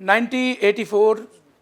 1984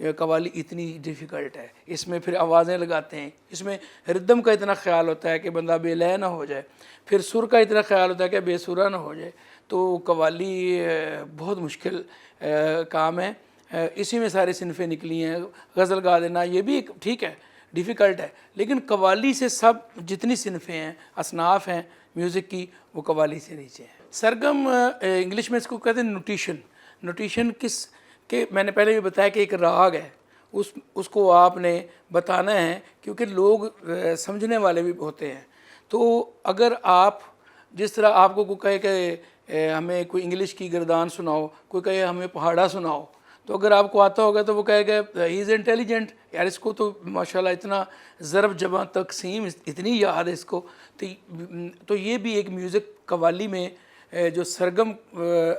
یہ قوالی اتنی ڈیفیکلٹ ہے، اس میں پھر آوازیں لگاتے ہیں، اس میں ردم کا اتنا خیال ہوتا ہے کہ بندہ بے لے نہ ہو جائے، پھر سر کا اتنا خیال ہوتا ہے کہ بے سرا نہ ہو جائے، تو قوالی بہت مشکل کام ہے۔ اسی میں ساری صنفیں نکلی ہیں، غزل گا دینا یہ بھی ایک ٹھیک ہے ڈیفیکلٹ ہے، لیکن قوالی سے سب جتنی صنفیں ہیں اصناف ہیں میوزک کی وہ قوالی سے نیچے ہیں۔ سرگم انگلش میں اس کو کہتے ہیں نوٹیشن۔ نوٹیشن کس کہ میں نے پہلے بھی بتایا کہ ایک راگ ہے، اس کو آپ نے بتانا ہے کیونکہ لوگ سمجھنے والے بھی ہوتے ہیں۔ تو اگر آپ جس طرح آپ کو کوئی کہے کہ ہمیں کوئی انگلش کی گردان سناؤ، کوئی کہے ہمیں پہاڑا سناؤ، تو اگر آپ کو آتا ہوگا تو وہ کہے کہ ہی از انٹیلیجنٹ، یار اس کو تو ماشاءاللہ اتنا ضرب جمع تقسیم اتنی یاد ہے اس کو۔ تو یہ بھی ایک میوزک قوالی میں جو سرگم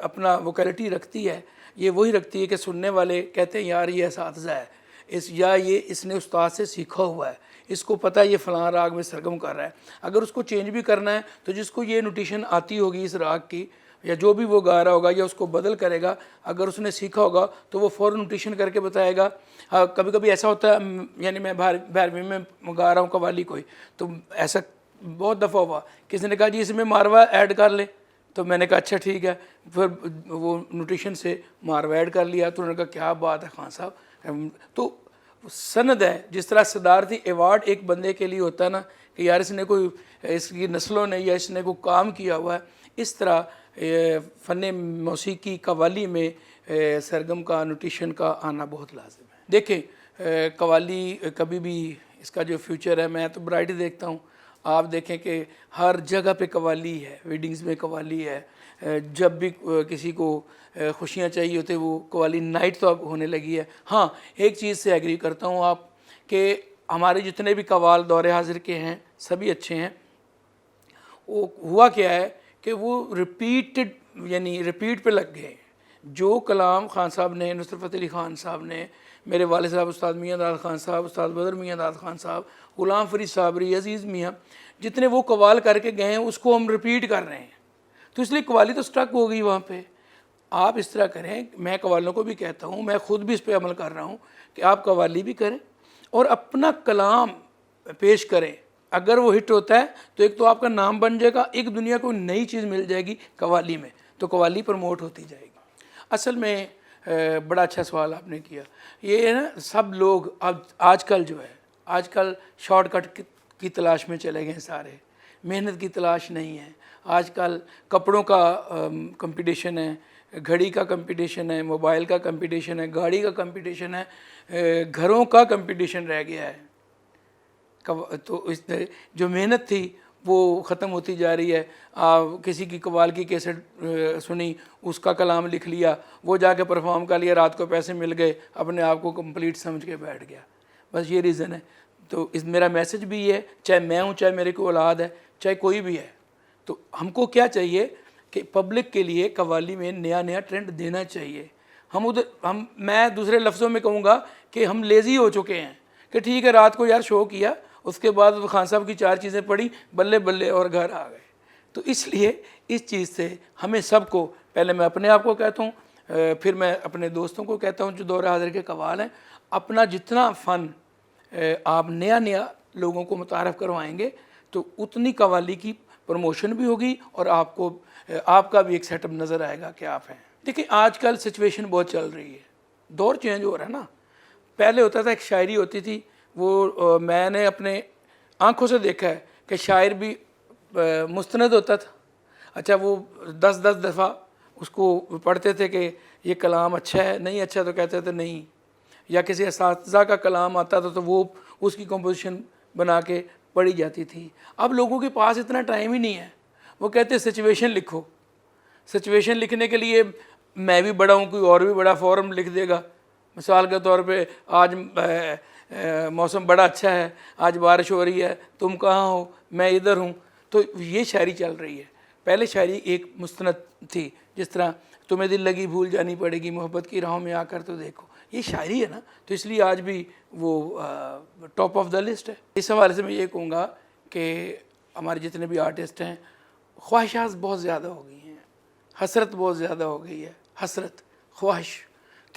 اپنا ووکیلٹی رکھتی ہے یہ وہی رکھتی ہے کہ سننے والے کہتے ہیں یار یہ اساتذہ ہے، یا یہ اس نے استاد سے سیکھا ہوا ہے، اس کو پتہ ہے یہ فلاں راگ میں سرگم کر رہا ہے۔ اگر اس کو چینج بھی کرنا ہے تو جس کو یہ نوٹیشن آتی ہوگی اس راگ کی یا جو بھی وہ گا رہا ہوگا یا اس کو بدل کرے گا، اگر اس نے سیکھا ہوگا تو وہ فوراً نوٹیشن کر کے بتائے گا۔ کبھی کبھی ایسا ہوتا ہے، یعنی میں بھیروی میں گا رہا ہوں قوالی کوئی، تو ایسا بہت دفعہ ہوا کسی نے کہا جی اس میں ماروا ایڈ کر لے، تو میں نے کہا اچھا ٹھیک ہے، پھر وہ نوٹیشن سے ماروا ایڈ کر لیا، تو انہوں نے کہا کیا بات ہے خان صاحب۔ تو سند ہے، جس طرح صدارتی ایوارڈ ایک بندے کے لیے ہوتا ہے نا کہ یار اس نے کوئی اس کی نسلوں نے یا اس نے کوئی کام کیا ہوا ہے، اس طرح فن موسیقی قوالی میں سرگم کا نوٹیشن کا آنا بہت لازم ہے۔ دیکھیں قوالی کبھی بھی اس کا جو فیوچر ہے، میں تو برائٹ دیکھتا ہوں، آپ دیکھیں کہ ہر جگہ پہ قوالی ہے، ویڈنگز میں قوالی ہے، جب بھی کسی کو خوشیاں چاہیے ہوتے وہ قوالی نائٹ تو اب ہونے لگی ہے۔ ہاں ایک چیز سے ایگری کرتا ہوں آپ کہ ہمارے جتنے بھی قوال دور حاضر کے ہیں سبھی اچھے ہیں۔ وہ ہوا کیا ہے کہ وہ ریپیٹڈ یعنی ریپیٹ پہ لگ گئے۔ جو کلام خان صاحب نے، نصرت فتح علی خان صاحب نے، میرے والد صاحب استاد میاں داد خان صاحب، استاد بدر میاں داد خان صاحب، غلام فرید صابری، عزیز میاں، جتنے وہ قوال کر کے گئے ہیں اس کو ہم ریپیٹ کر رہے ہیں، تو اس لیے قوالی تو سٹک ہو گئی وہاں پہ۔ آپ اس طرح کریں، میں قوالوں کو بھی کہتا ہوں، میں خود بھی اس پہ عمل کر رہا ہوں کہ آپ قوالی بھی کریں اور اپنا کلام پیش کریں۔ اگر وہ ہٹ ہوتا ہے تو ایک تو آپ کا نام بن جائے گا، ایک دنیا کو نئی چیز مل جائے گی قوالی میں، تو قوالی پروموٹ ہوتی جائے گی۔ اصل میں بڑا اچھا سوال آپ نے کیا۔ یہ ہے نا سب لوگ اب آج کل جو ہے، آج کل شارٹ کٹ کی تلاش میں چلے گئے سارے، محنت کی تلاش نہیں ہے۔ آج کل کپڑوں کا کمپٹیشن ہے، گھڑی کا کمپٹیشن ہے، موبائل کا کمپٹیشن ہے، گاڑی کا کمپٹیشن ہے، گھروں کا کمپٹیشن رہ گیا ہے۔ تو اس جو محنت تھی وہ ختم ہوتی جا رہی ہے۔ کسی کی قوال کی کیسٹ سنی، اس کا کلام لکھ لیا، وہ جا کے پرفارم کر لیا، رات کو پیسے مل گئے، اپنے آپ کو کمپلیٹ سمجھ کے بیٹھ گیا۔ بس یہ ریزن ہے۔ تو میرا میسج بھی یہ ہے، چاہے میں ہوں، چاہے میرے کوئی اولاد ہے، چاہے کوئی بھی ہے، تو ہم کو کیا چاہیے کہ پبلک کے لیے قوالی میں نیا ٹرینڈ دینا چاہیے۔ میں دوسرے لفظوں میں کہوں گا کہ ہم لیزی ہو چکے ہیں کہ ٹھیک ہے رات کو یار شو کیا، اس کے بعد خان صاحب کی 4 چیزیں پڑھی، بلے بلے اور گھر آ گئے۔ تو اس لیے اس چیز سے ہمیں سب کو، پہلے میں اپنے آپ کو کہتا ہوں، پھر میں اپنے دوستوں کو کہتا ہوں جو دور حاضر کے قوال ہیں، اپنا جتنا فن آپ نیا لوگوں کو متعارف کروائیں گے تو اتنی قوالی کی پروموشن بھی ہوگی اور آپ کا بھی ایک سیٹ اپ نظر آئے گا کہ آپ ہیں۔ دیکھیں آج کل سچویشن بہت چل رہی ہے، دور چینج ہو رہا ہے نا۔ پہلے ہوتا تھا ایک شاعری ہوتی تھی، وہ میں نے اپنے آنکھوں سے دیکھا ہے کہ شاعر بھی مستند ہوتا تھا، اچھا وہ 10 دفعہ اس کو پڑھتے تھے کہ یہ کلام اچھا ہے، نہیں اچھا تو کہتے تھے نہیں، یا کسی اساتذہ کا کلام آتا تھا تو وہ اس کی کمپوزیشن بنا کے پڑھی جاتی تھی۔ اب لوگوں کے پاس اتنا ٹائم ہی نہیں ہے، وہ کہتے ہیں سچویشن لکھو۔ سچویشن لکھنے کے لیے میں بھی بڑا ہوں، کوئی اور بھی بڑا فورم لکھ دے گا۔ مثال کے طور پہ آج موسم بڑا اچھا ہے، آج بارش ہو رہی ہے، تم کہاں ہو، میں ادھر ہوں، تو یہ شاعری چل رہی ہے۔ پہلے شاعری ایک مستند تھی، جس طرح تمہیں دل لگی بھول جانی پڑے گی، محبت کی راہوں میں آ کر تو دیکھو، یہ شاعری ہے نا، تو اس لیے آج بھی وہ ٹاپ آف دا لسٹ ہے۔ اس حوالے سے میں یہ کہوں گا کہ ہمارے جتنے بھی آرٹسٹ ہیں، خواہشات بہت زیادہ ہو گئی ہیں، حسرت بہت زیادہ ہو گئی ہے، حسرت، خواہش،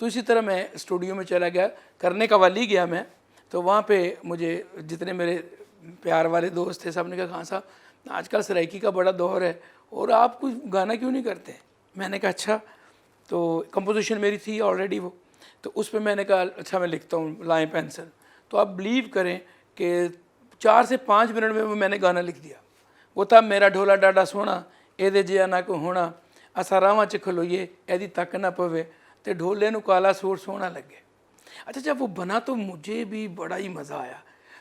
تو اسی طرح میں اسٹوڈیو میں چلا گیا، کرنے کا والی گیا میں، تو وہاں پہ مجھے جتنے میرے پیار والے دوست تھے سب نے کہا خان صاحب آج کل سرائکی کا بڑا دور ہے اور آپ کچھ گانا کیوں نہیں کرتے؟ میں نے کہا اچھا، تو کمپوزیشن میری تھی آلریڈی وہ، تو اس پہ میں نے کہا اچھا میں لکھتا ہوں لائیں پینسل. تو آپ بلیو کریں کہ 4 سے 5 منٹ میں نے گانا لکھ دیا. وہ تھا میرا ڈھولا ڈاڈا سونا اے دے جیا نہ کو ہونا اسا راواں چ کھلوئیے ایدی تک نہ پوے تے ڈھولے نو کالا سوٹ سونا لگے. اچھا جب وہ بنا تو مجھے بھی بڑا ہی مزہ آیا،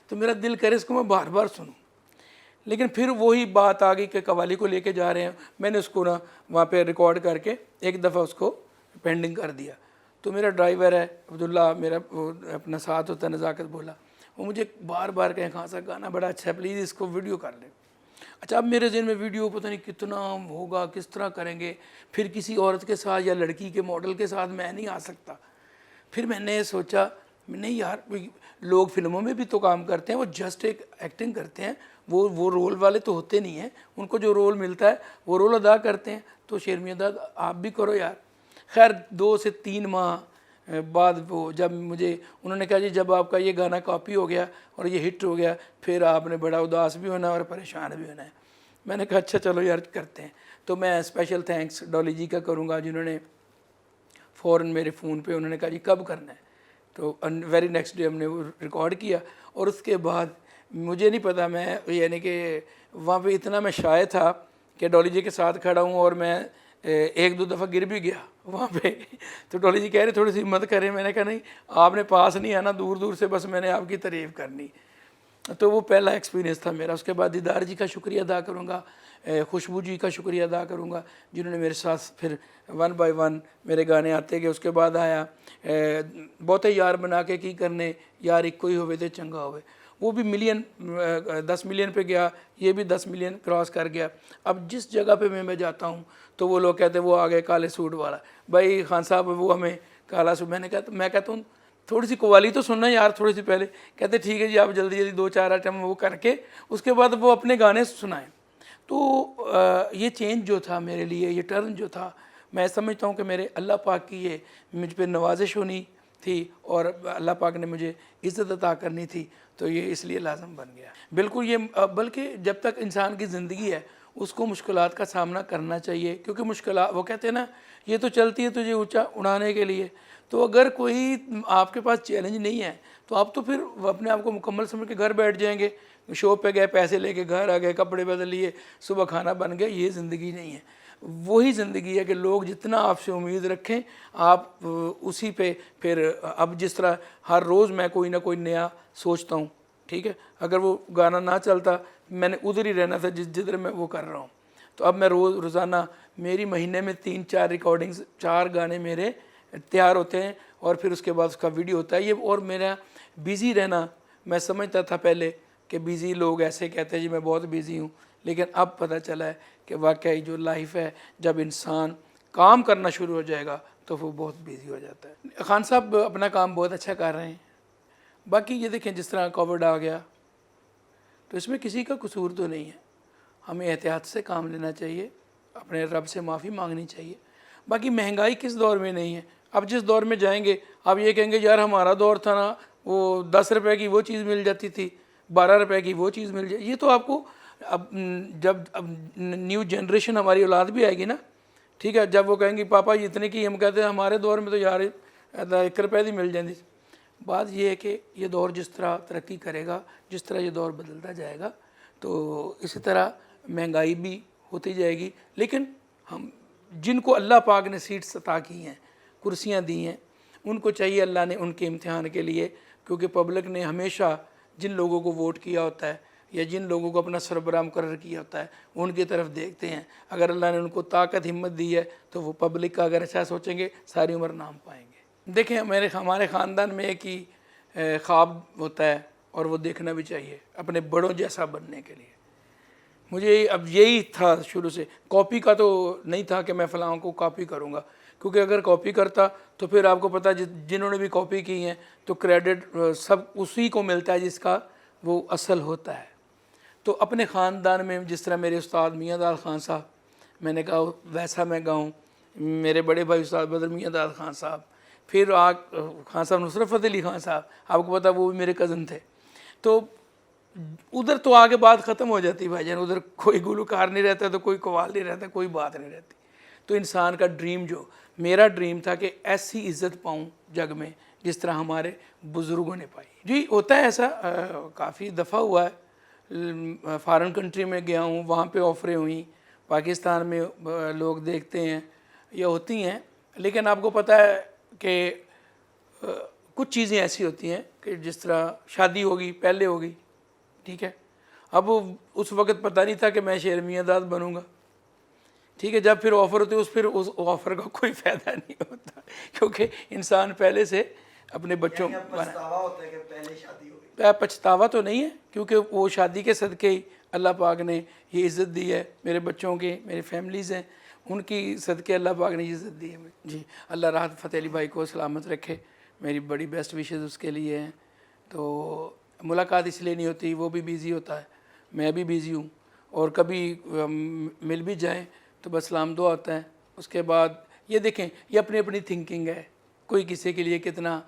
تو میرا دل کرے اس کو میں بار بار سنوں. لیکن پھر وہی بات آ گئی کہ قوالی کو لے کے جا رہے ہیں، میں نے اس کو نا وہاں پہ ریکارڈ کر کے ایک دفعہ اس کو پینڈنگ کر دیا. تو میرا ڈرائیور ہے عبداللہ، میرا وہ اپنا ساتھ ہوتا ہے نزاکت بولا، وہ مجھے بار بار کہیں خان صاحب گانا بڑا اچھا ہے پلیز اس کو ویڈیو کر لیں. اچھا اب میرے ذہن میں ویڈیو پتہ نہیں کتنا ہوگا، کس طرح کریں گے، پھر کسی عورت کے ساتھ یا لڑکی کے ماڈل کے ساتھ میں نہیں آ سکتا. پھر میں نے سوچا نہیں یار، لوگ فلموں میں بھی تو کام کرتے ہیں، وہ جسٹ ایک ایکٹنگ کرتے ہیں، وہ رول والے تو ہوتے نہیں ہیں، ان کو جو رول ملتا ہے وہ رول ادا کرتے ہیں. تو شیرمی ادا آپ بھی کرو یار. خیر 2 سے 3 ماہ بعد وہ جب مجھے انہوں نے کہا جی جب آپ کا یہ گانا کاپی ہو گیا اور یہ ہٹ ہو گیا پھر آپ نے بڑا اداس بھی ہونا اور پریشان بھی ہونا ہے. میں نے کہا اچھا چلو یار کرتے ہیں. تو میں اسپیشل تھینکس ڈالی جی کا کروں گا جنہوں نے فوراً میرے فون پہ انہوں نے کہا جی کب کرنا ہے. تو ویری نیکسٹ ڈے ہم نے وہ ریکارڈ کیا. اور اس کے بعد مجھے نہیں پتا، میں یعنی کہ وہاں پہ اتنا میں شائع تھا کہ ڈالی جی کے ساتھ کھڑا ہوں اور میں 1-2 دفعہ گر بھی گیا وہاں پہ. تو ڈالی جی کہہ رہے تھوڑی سی ہمت کریں. میں نے کہا نہیں آپ نے پاس نہیں آنا، دور دور سے بس میں نے آپ کی تعریف کرنی. تو وہ پہلا ایکسپیرینس تھا میرا. اس کے بعد دیدار جی کا شکریہ ادا کروں گا، خوشبو جی کا شکریہ ادا کروں گا جنہوں نے میرے ساتھ پھر 1 بائی 1 میرے گانے آتے گئے. اس کے بعد آیا بہتے یار بنا کے کی کرنے یار ایک کوئی ہوئے تے چنگا ہوئے، وہ بھی ملین 10 ملین پہ گیا، یہ بھی 10 ملین کراس کر گیا. اب جس جگہ پہ میں جاتا ہوں تو وہ لوگ کہتے ہیں وہ آگے کالے سوٹ والا بھائی خان صاحب وہ ہمیں کالا سوٹ. میں کہتا ہوں تھوڑی سی قوالی تو سننا یار تھوڑی سی پہلے. کہتے ٹھیک ہے جی آپ جلدی جلدی 2-4 آئٹم وہ کر کے اس کے بعد وہ اپنے گانے سنائیں. تو یہ چینج جو تھا میرے لیے، یہ ٹرن جو تھا، میں سمجھتا ہوں کہ میرے اللہ پاک کی یہ مجھ پہ نوازش ہونی تھی اور اللہ پاک نے مجھے عزت عطا کرنی تھی، تو یہ اس لیے لازم بن گیا. بالکل یہ بلکہ جب تک انسان کی زندگی ہے اس کو مشکلات کا سامنا کرنا چاہیے، کیونکہ مشکلات وہ کہتے ہیں نا یہ تو چلتی ہے تجھے اونچا اڑانے کے لیے. تو اگر کوئی آپ کے پاس چیلنج نہیں ہے تو آپ تو پھر اپنے آپ کو مکمل سمجھ کے گھر بیٹھ جائیں گے. شو پہ گئے، پیسے لے کے گھر آ گئے، کپڑے بدل لیے، صبح کھانا بن گیا. یہ زندگی نہیں ہے. وہی زندگی ہے کہ لوگ جتنا آپ سے امید رکھیں آپ اسی پہ پھر اب جس طرح ہر روز میں کوئی نہ کوئی نیا سوچتا ہوں، ٹھیک ہے، اگر وہ گانا نہ چلتا میں نے ادھر ہی رہنا تھا جدھر میں وہ کر رہا ہوں. تو اب میں روزانہ میری مہینے میں 3-4 ریکارڈنگز، 4 گانے میرے تیار ہوتے ہیں اور پھر اس کے بعد اس کا ویڈیو ہوتا ہے. یہ اور میرا بیزی رہنا، میں سمجھتا تھا پہلے کہ بیزی لوگ ایسے کہتے ہیں جی میں بہت بیزی ہوں، لیکن اب پتہ چلا ہے کہ واقعی جو لائف ہے جب انسان کام کرنا شروع ہو جائے گا تو وہ بہت بیزی ہو جاتا ہے. خان صاحب اپنا کام بہت اچھا کر رہے ہیں. باقی یہ دیکھیں جس طرح کووڈ آ گیا تو اس میں کسی کا قصور تو نہیں ہے. ہمیں احتیاط سے کام لینا چاہیے، اپنے رب سے معافی مانگنی چاہیے. باقی مہنگائی کس دور میں نہیں ہے. اب جس دور میں جائیں گے آپ یہ کہیں گے یار ہمارا دور تھا نا وہ 10 روپے کی وہ چیز مل جاتی تھی، 12 روپے کی وہ چیز مل جائے. یہ تو آپ کو اب جب نیو جنریشن ہماری اولاد بھی آئے گی نا، ٹھیک ہے، جب وہ کہیں گی پاپا یہ اتنے کی، ہم کہتے ہیں ہمارے دور میں تو یار 1 روپے دی مل جاتی. بات یہ ہے کہ یہ دور جس طرح ترقی کرے گا، جس طرح یہ دور بدلتا جائے گا تو اسی طرح مہنگائی بھی ہوتی جائے گی. لیکن ہم جن کو اللہ پاک نے سیٹس عطا کی ہیں، کرسیاں دی ہیں، ان کو چاہیے اللہ نے ان کے امتحان کے لیے، کیونکہ پبلک نے ہمیشہ جن لوگوں کو ووٹ کیا ہوتا ہے یا جن لوگوں کو اپنا سربراہ مقرر کیا ہوتا ہے ان کی طرف دیکھتے ہیں. اگر اللہ نے ان کو طاقت ہمت دی ہے تو وہ پبلک کا اگر اچھا سوچیں گے ساری عمر نام پائیں گے. دیکھیں ہمارے خاندان میں ایک ہی خواب ہوتا ہے اور وہ دیکھنا بھی چاہیے اپنے بڑوں جیسا بننے کے لیے. مجھے اب یہی تھا شروع سے. کاپی کا تو نہیں تھا کہ میں فلاں کو کاپی کروں گا، کیونکہ اگر کاپی کرتا تو پھر آپ کو پتہ جنہوں نے بھی کاپی کی ہیں تو کریڈٹ سب اسی کو ملتا ہے جس کا وہ اصل ہوتا ہے. تو اپنے خاندان میں جس طرح میرے استاد میاں داد خان صاحب، میں نے کہا ویسا میں گاؤں. میرے بڑے بھائی استاد بدر میاں داد خان صاحب، پھر خان صاحب نصرت فتح علی خان صاحب، آپ کو پتا وہ بھی میرے کزن تھے. تو ادھر تو آگے بات ختم ہو جاتی بھائی جان، ادھر کوئی گلوکار نہیں رہتا، تو کوئی قوال نہیں رہتا، کوئی بات نہیں رہتی. تو انسان کا ڈریم، جو میرا ڈریم تھا کہ ایسی عزت پاؤں جگ میں جس طرح ہمارے بزرگوں نے پائی. جی ہوتا ہے ایسا، کافی دفعہ ہوا ہے. فارن کنٹری میں گیا ہوں، وہاں پہ آفریں ہوئیں. پاکستان میں لوگ دیکھتے ہیں یا ہوتی ہیں، لیکن آپ کو پتہ ہے کہ کچھ چیزیں ایسی ہوتی ہیں کہ جس طرح شادی ہوگی پہلے ہوگی، ٹھیک ہے. اب اس وقت پتہ نہیں تھا کہ میں شیر میاں داد بنوں گا، ٹھیک ہے. جب پھر آفر ہوتی ہے، پھر اس آفر کا کوئی فائدہ نہیں ہوتا، کیونکہ انسان پہلے سے اپنے بچوں پچھتاوا ہوتا ہے کہ پہلے شادی ہو گئی. پچھتاوا تو نہیں ہے، کیونکہ وہ شادی کے صدقے ہی اللہ پاک نے یہ عزت دی ہے. میرے بچوں کے، میری فیملیز ہیں، ان کی صدقے اللہ پاک نے عزت دی ہے. جی اللہ راحت فتح علی بھائی کو سلامت رکھے، میری بڑی بیسٹ وشز اس کے لیے ہیں. تو ملاقات اس لیے نہیں ہوتی، وہ بھی بیزی ہوتا ہے، میں بھی بیزی ہوں، اور کبھی مل بھی جائیں تو بس سلام دعا ہوتا ہے. اس کے بعد یہ دیکھیں، یہ اپنی اپنی تھنکنگ ہے. کوئی کسی کے لیے کتنا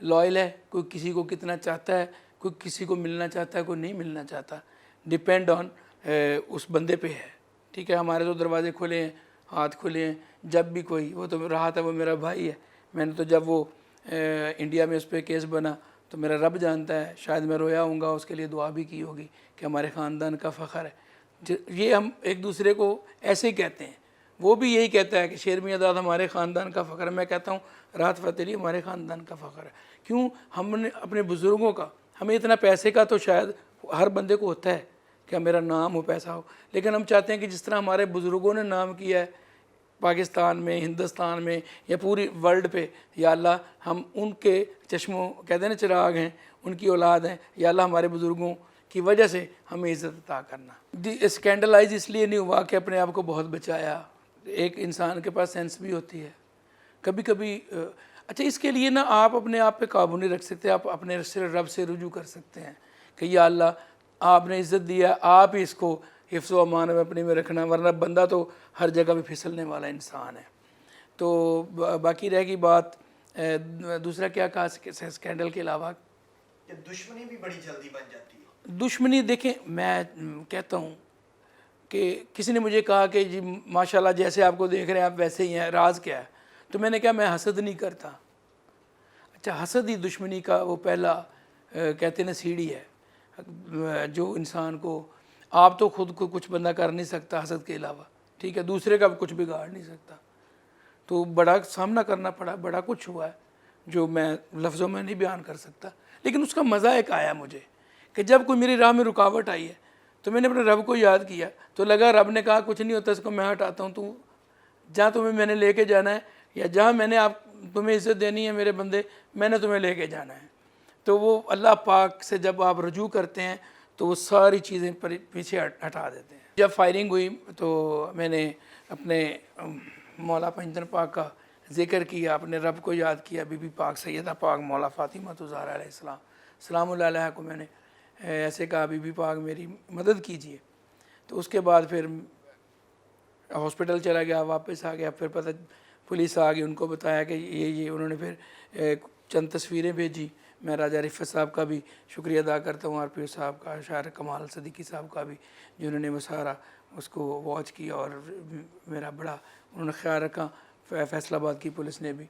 لائل ہے، کوئی کسی کو کتنا چاہتا ہے، کوئی کسی کو ملنا چاہتا ہے، کوئی نہیں ملنا چاہتا. ڈپینڈ آن اس بندے پہ ہے، ٹھیک ہے. ہمارے تو دروازے کھلے ہیں، ہاتھ کھلے ہیں. جب بھی کوئی، وہ تو رہا تھا، وہ میرا بھائی ہے. میں نے تو جب وہ انڈیا میں اس پہ کیس بنا تو میرا رب جانتا ہے، شاید میں رویا ہوں گا، اس کے لیے دعا بھی کی ہوگی کہ ہمارے خاندان کا فخر ہے. یہ ہم ایک دوسرے کو ایسے ہی کہتے ہیں. وہ بھی یہی کہتا ہے کہ شیر میاں داد ہمارے خاندان کا فخر ہے. میں کہتا ہوں راحت فتح علی ہمارے خاندان کا فخر ہے. کیوں؟ ہم نے اپنے بزرگوں کا، ہمیں اتنا پیسے کا تو شاید ہر بندے کو ہوتا ہے کہ میرا نام ہو، پیسہ ہو، لیکن ہم چاہتے ہیں کہ جس طرح ہمارے بزرگوں نے نام کیا ہے پاکستان میں، ہندوستان میں، یا پوری ورلڈ پہ، یا اللہ ہم ان کے چشموں، کہتے ہیں نا چراغ ہیں، ان کی اولاد ہیں. یا اللہ ہمارے بزرگوں کی وجہ سے ہمیں عزت عطا کرنا. اسکینڈلائز اس لیے نہیں ہوا کہ اپنے آپ کو بہت بچایا. ایک انسان کے پاس سینس بھی ہوتی ہے کبھی کبھی. اچھا، اس کے لیے نا آپ اپنے آپ پہ قابو نہیں رکھ سکتے، آپ اپنے رب سے رجوع کر سکتے ہیں کہ یا اللہ آپ نے عزت دیا، آپ ہی اس کو حفظ و امان میں اپنے میں رکھنا، ورنہ بندہ تو ہر جگہ پہ پھسلنے والا انسان ہے. تو باقی رہ گئی بات دوسرا کیا کہا اسکینڈل کے علاوہ، کہ دشمنی بھی بڑی جلدی بن جاتی ہے. دشمنی دیکھیں، میں کہتا ہوں کہ کسی نے مجھے کہا کہ جی ماشاءاللہ جیسے آپ کو دیکھ رہے ہیں آپ ویسے ہی ہیں، راز کیا ہے؟ تو میں نے کہا میں حسد نہیں کرتا. اچھا، حسد ہی دشمنی کا وہ پہلا کہتے ہیں نا سیڑھی ہے، جو انسان کو، آپ تو خود کو کچھ بندہ کر نہیں سکتا حسد کے علاوہ، ٹھیک ہے، دوسرے کا کچھ بگاڑ نہیں سکتا. تو بڑا سامنا کرنا پڑا، بڑا کچھ ہوا ہے جو میں لفظوں میں نہیں بیان کر سکتا. لیکن اس کا مزہ ایک آیا مجھے کہ جب کوئی میری راہ میں رکاوٹ آئی ہے تو میں نے اپنے رب کو یاد کیا، تو لگا رب نے کہا کچھ نہیں ہوتا، اس کو میں ہٹاتا ہوں. تو جہاں تمہیں میں نے لے کے جانا ہے، یا جہاں میں نے تمہیں عزت دینی ہے میرے بندے، میں نے تمہیں لے کے جانا ہے. تو وہ اللہ پاک سے جب آپ رجوع کرتے ہیں تو وہ ساری چیزیں پیچھے ہٹا دیتے ہیں. جب فائرنگ ہوئی تو میں نے اپنے مولا پنجتن پاک کا ذکر کیا، اپنے رب کو یاد کیا، بی بی پاک سیدہ پاک مولا فاطمہ الزہرا علیہ السلام سلام اللہ علیہ کو میں نے ایسے کہا بی بی پاک میری مدد کیجیے. تو اس کے بعد پھر ہاسپٹل چلا گیا، واپس آ گیا. پھر پتہ پولیس آ گئی، ان کو بتایا کہ یہ انہوں نے پھر چند تصویریں بھیجی. میں راجہ رفت صاحب کا بھی شکریہ ادا کرتا ہوں، آر پی او صاحب کا، شاعر کمال صدیقی صاحب کا بھی، جنہوں نے وہ سارا اس کو واچ کیا اور میرا بڑا انہوں نے خیال رکھا. فیصل آباد کی پولیس نے بھی.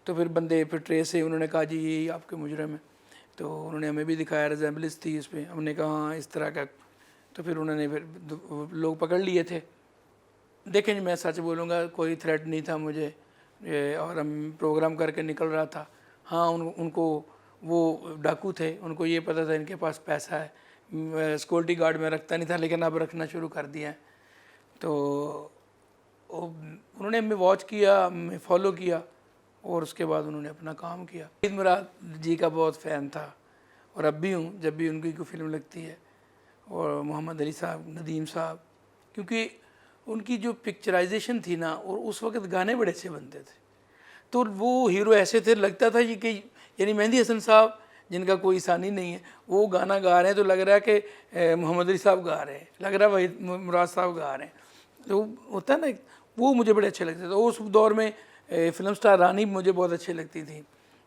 تو پھر بندے پھر ٹریس سے انہوں نے کہا جی یہی آپ کے مجرم ہیں. تو انہوں نے ہمیں بھی دکھایا، ریزمبلنس تھی اس پہ. ہم نے کہا ہاں اس طرح کا. تو پھر انہوں نے پھر لوگ پکڑ لیے تھے. دیکھیں جی میں سچ بولوں گا، کوئی تھریٹ نہیں تھا مجھے، اور ہم پروگرام کر کے نکل رہا تھا. ہاں ان کو وہ ڈاکو تھے، ان کو یہ پتہ تھا ان کے پاس پیسہ ہے. سیکورٹی گارڈ میں رکھتا نہیں تھا، لیکن اب رکھنا شروع کر دیا ہے. تو انہوں نے ہمیں واچ کیا، ہمیں فالو کیا، اور اس کے بعد انہوں نے اپنا کام کیا. عید مراد جی کا بہت فین تھا، اور اب بھی ہوں جب بھی ان کی کوئی فلم لگتی ہے. اور محمد علی صاحب، ندیم صاحب، کیونکہ ان کی جو پکچرائزیشن تھی نا، اور اس وقت گانے بڑے اچھے بنتے تھے. تو وہ ہیرو ایسے تھے، لگتا تھا یہ کہ یعنی مہندی حسن صاحب جن کا کوئی ثانی نہیں ہے، وہ گانا گا رہے ہیں تو لگ رہا ہے کہ محمد علی صاحب گا رہے ہیں، لگ رہا ہے وحید مراد صاحب گا رہے ہیں. تو ہوتا ہے نا، وہ مجھے بڑے اچھے لگتے تھے. اس دور میں فلم سٹار رانی مجھے بہت اچھے لگتی تھی.